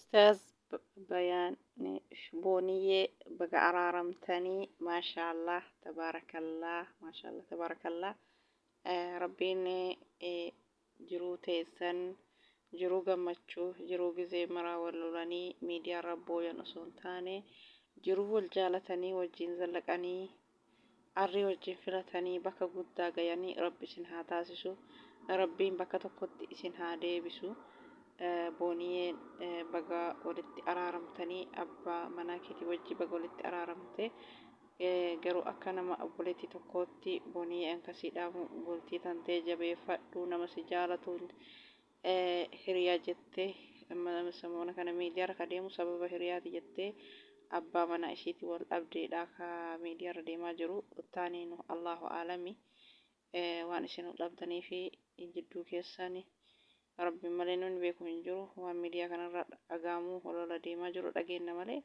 أستاذ بيان بونية بقى عرارمتني ما شاء الله تبارك الله ما شاء الله تبارك الله. ربيني جرو تيسن جرو قمتشو جرو جزي مرا ولولاني ميديا ربو ينصون تاني جرو الجالتني وجين زلقاني arri wajjin filatanii bakka guddaa gayanii rabbi isin haa taasisu rabbiin bakka tokkotti isin haa deebisu booniyeen baga walitti araaramtanii abbaa manaa keetii wajji baga walitti araaramte garuu akka nama obboleettii tokkootti booniyee akkasiidhaan bultii tantee jabeeffadhu nama si jaalatuun hiriyaa jettee samoona kana miidiyaarra ka deemu sababa hiriyaati jettee abbaa manaa ishiitti wal dhabdeedha ka miidiyaarra deemaa jiru taaniinu allahu aalami waan isin dhabdanii fi jidduu keessanii rabbi malee nun beeku hin jiru waan miidiyaa kanarra dhagaamuu holola deemaa jiru dhageenya malee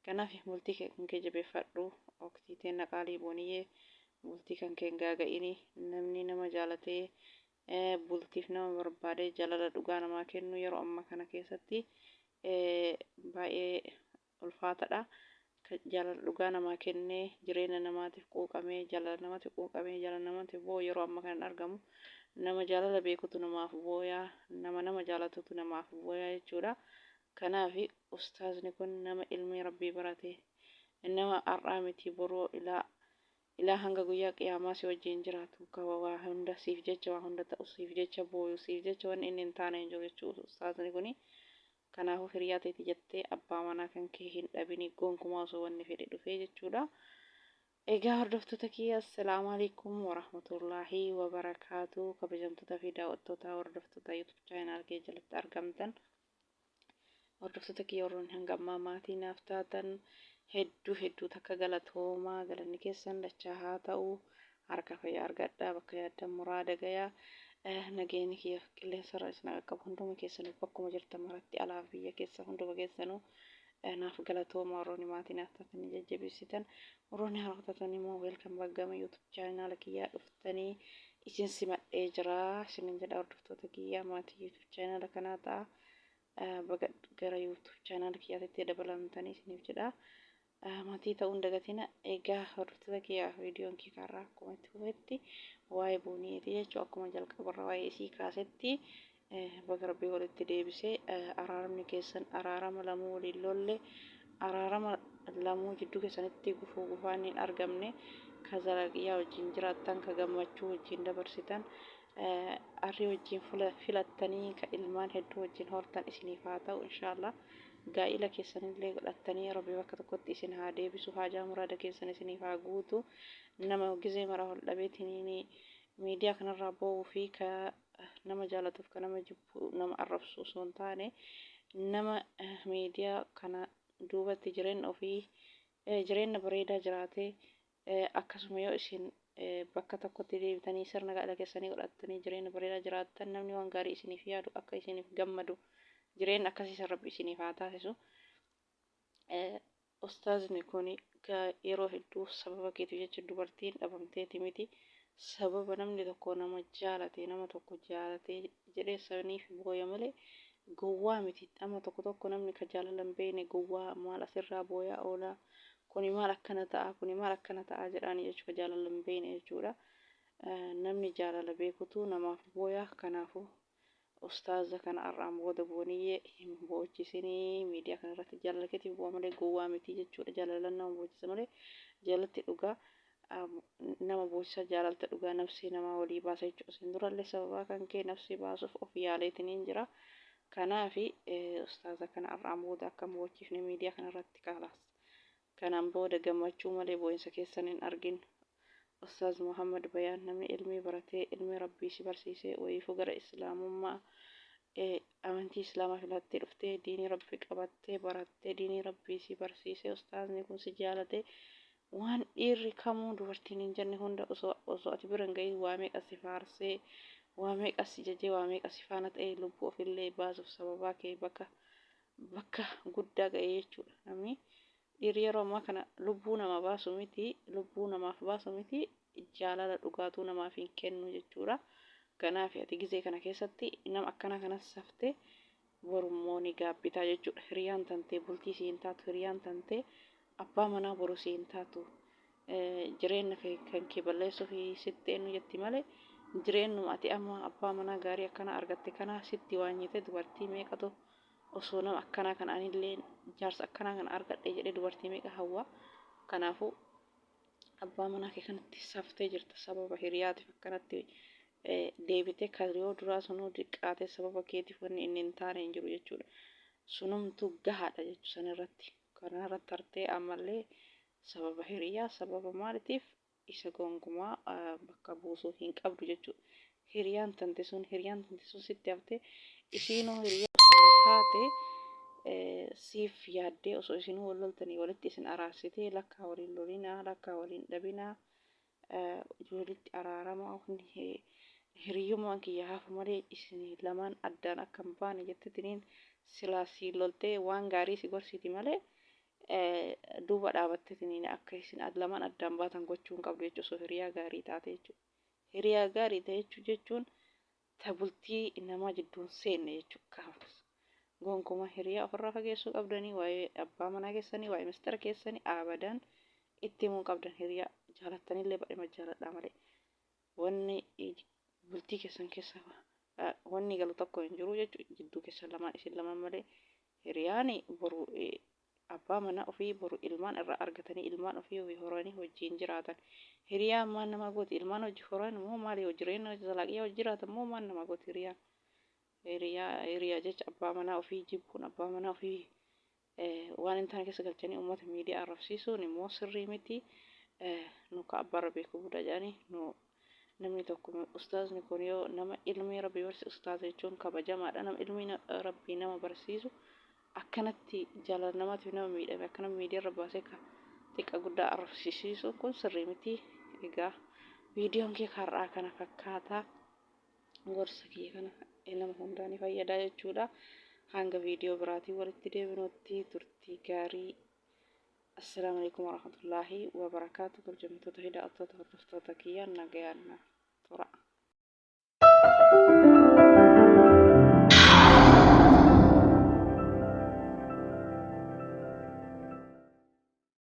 kanaaf bultii kan kee jabeeffadhu oksiiteen naqaalii booniyyee bultii kan kee gaaga'ini namni nama jaalatee bultiif nama barbaade jaalala dhugaa namaa kennu yeroo amma kana keessatti baay'ee ulfaataadha. Jaalala dhugaa namaa kennee jireenya namaatiif quuqamee jaalala namaatiif quuqamee jaalala namaatiif boo yeroo amma kana argamu nama jaalala beekutu namaaf booyaa nama jaalatutu namaaf booyaa jechuudha. Kanaaf ustaazni kun nama ilmi rabbii barate nama har'aa miti boroo ilaa hanga guyyaa qiyaamaa si wajjin jiraatu ka waa hunda siif jecha waa hunda ta'u siif jecha booyu siif jecha waan inni hin taane hin jiru jechuudha ustaazni kuni. Kanaafuu hiriyaa ta'eeti jettee abbaa manaa kan kee hin dhabini gonkumaa osoo wanni fedhe dhufee jechuudha. Egaa hordoftoota kiyya assalaamu alaikum warahmatullaahi wabarakaatu kabajamtoota fi daawwattoota hordoftoota yuutuub chaanaal kee jalatti argamtan hordoftoota kiyya warroon hanga ammaa maatii naaf taatan hedduu takka galatoomaa galanni keessan dachaa haa ta'u harka fayyaa argadhaa bakka yaaddan muraada gayaa. Nageenya kiyya qilleensarra isin qaqqabu hunduma keessanuu bakkuma jirtan maratti alaaf biyya keessa hunduma keessanuu naaf galatooma warroonni maatii naaf taatanii jajjabeessitan warroonni hordoftan immoo weelkan baggama yuutuub chaanaala kiyyaa dhuftanii isin simadhee jira isinin jedha hordoftoota kiyyaa maatii yuutuub chaanaala kanaa ta'a baga gara yuutuub chaanaala kiyyaatti dabalamtanii isiniif jedha. Maatii ta'uun dagatina egaa hordoftoota kiyyaa viidiyoon kee kaarraa akkuma itti hubetti waa'ee booniyeeti jechuudha akkuma jalqabarra waa'ee isii kaasetti baga rabbii walitti deebisee araaramni keessan araarama lamuu waliin lolle araarama lamuu jidduu keessanitti gufaan hin argamne ka zaraqiyyaa wajjin jiraattan ka gammachuu wajjin dabarsitan arrii wajjin filattanii ka ilmaan hedduu wajjin hortan isiniif haa ta'u inshaallah. Gaa'ila keessanillee godhattanii rabbi bakka tokkotti isin haa deebisu haajaa muraada keessan isiniif haa guutu nama gizee mara ol dhabeetiniin miidiyaa kanarraa ba'uu fi ka nama jaalatuuf ka nama jibbu nama arrabsu osoo hin taane nama miidiyaa kana duubatti jireenya ofii jireenya bareedaa jiraatee akkasuma yoo isin bakka tokkotti deebitanii sirna gaa'ila keessanii godhattanii jireenya bareedaa jiraattan namni waan gaarii isiniif yaadu akka isiniif gammadu jireenya akkasiisan rabbi isiniif haa taasisu. Ustaazni kun yeroo hedduu sababa keetu jecha dubartiin dhabamteeti miti sababa namni tokko nama jaalate nama tokko jaalate jedhee saniif booya malee gowwaa miti amma tokko namni ka jaalalan beene gowwaa maal asirraa booyaa oola kuni maal akkana ta'a jedhanii jechuudha jaalalan beene jechuudha. Namni jaalala beekutu namaaf booyaa kanaafu ustaaza kana arraan booda booniyyee hin boochisinii miidiyaa kanarratti jaalala keetiif bu'aa malee gowwaa miti jechuudha jaalalan nama boochisa malee jaalatti dhugaa nama boochisa jaalalta dhugaa nafsi namaa walii baasa jechuudha isin durallee sababaa kan kee nafsi baasuuf of yaaleetiniin jira kanaafi ustaaza kana arraan booda akka boochifne miidiyaa kanarratti kaalaas kanaan booda gammachuu malee boo'insa keessan hin argin. Ustaaz Muhammad Bayaan namni ilmi baratee ilmi rabbii si barsiisee wayiifuu gara islaamummaa amantii islaamaa filattee dhuftee diinii rabbii qabattee barattee diinii rabbii si barsiisee ustaazni kun si jaalatee waan dhiirri kamuu dubartiin hin jenne hunda osoo ati bira hin gahin waa meeqa si faarsee waa meeqa si jajee waa meeqa si faana ta'ee lubbuu ofillee baasuuf sababaa kee bakka guddaa ga'ee jechuudha namni. Dhiirri yeroo ammaa kana lubbuu nama baasu miti lubbuu namaaf baasu miti jaalala dhugaatuu namaaf hin kennu jechuudha. Kanaaf ati gizee kana keessatti nama akkana kanas saftee borummoo ni gaabbitaa jechuudha. Hiriyaan tantee bultii siin taatu, hiriyaan tantee abbaa manaa boru siin taatu. Jireenya kan kee balleessuuf sitti eenyu jetti malee jireenyuma ati amma abbaa manaa gaarii akkana argatte kana sitti waanyite dubartii meeqatu osoo nama akkanaa kan anillee jaarsa akkanaa kan argadhe jedhee dubartii meeqa hawwa. Kanaafuu abbaa manaa kee kanatti saftee jirta sababa hiriyaatiif akkanatti deebitee kariyoo duraa sunuu diqqaatee sababa keetiif wanni inni hin taane hin jiru jechuudha. Sunumtu gahaadha jechuu sanirratti. Kanarratti tartee ammallee sababa hiriyaa sababa maaliitiif isa gonkumaa bakka buusuu hin qabdu jechuudha. Hiriyaan tante sun sitti haftee isiinuu hiriyaa taate siif yaaddee osoo isinuu wal loltanii walitti isin araarsitee lakkaa waliin lolinaa lakkaa waliin dhabinaa walitti araaramaa hiriyyummaan kiyya hafu malee isin lamaan addaan akka hin baane jettetiniin silaa si loltee waan gaarii si gorsiti malee duuba dhaabattetiniin akka isin lamaan addaan baatan gochuu hin qabdu jechuudha osoo hiriyaa gaarii taate jechuudha. Hiriyaa gaarii ta'e jechuun tabultii namaa jidduun seenne jechuudha. Gonkuma hiriyaa ofirraa fageessuu qabdanii waa'ee abbaa manaa keessanii waa'ee mistira keessanii abadan itti himuu qabdan hiriyaa jaalattanillee baay'ee jaaladhaa malee wanni bultii keessan keessa wanni galu tokko hin jiru jechuudha jidduu keessan lamaan isin lamaan malee hiriyaan boru abbaa manaa ofii boru ilmaan irraa argatanii ilmaan ofii horanii wajjin jiraatan hiriyaan maan nama gooti ilmaan hojii horan moo maali hojii jireenya zalaaqiyaa hojii jiraatan moo maan nama gooti hiriyaa jecha abbaa manaa ofii jibbuun abbaa manaa ofii waan hin taane keessa galchanii uummata miidiyaa arrabsiisuun immoo sirrii miti nu ka abbaarra beekuu buda jedhanii nu namni tokko ustaazni kun yoo nama ilmi rabbii barsiisu ustaaza jechuun kabajamaadha. Nama ilmi rabbii nama barsiisu akkanatti jaalala namaatiif nama miidhame akkana miidiyaa irra baasee xiqqa guddaa arrabsiisisu kun sirrii miti. Egaa viidiyoon kee har'aa kana fakkaataa gorsa kiyya kana nama hundaan ni fayyada jechuudha. Hanga viidiyoo biraatiin walitti deebinutti turtii gaarii. السلام عليكم ورحمة الله وبركاته. كل جميع هداء التوتر والتوتر كيان نجيان ترى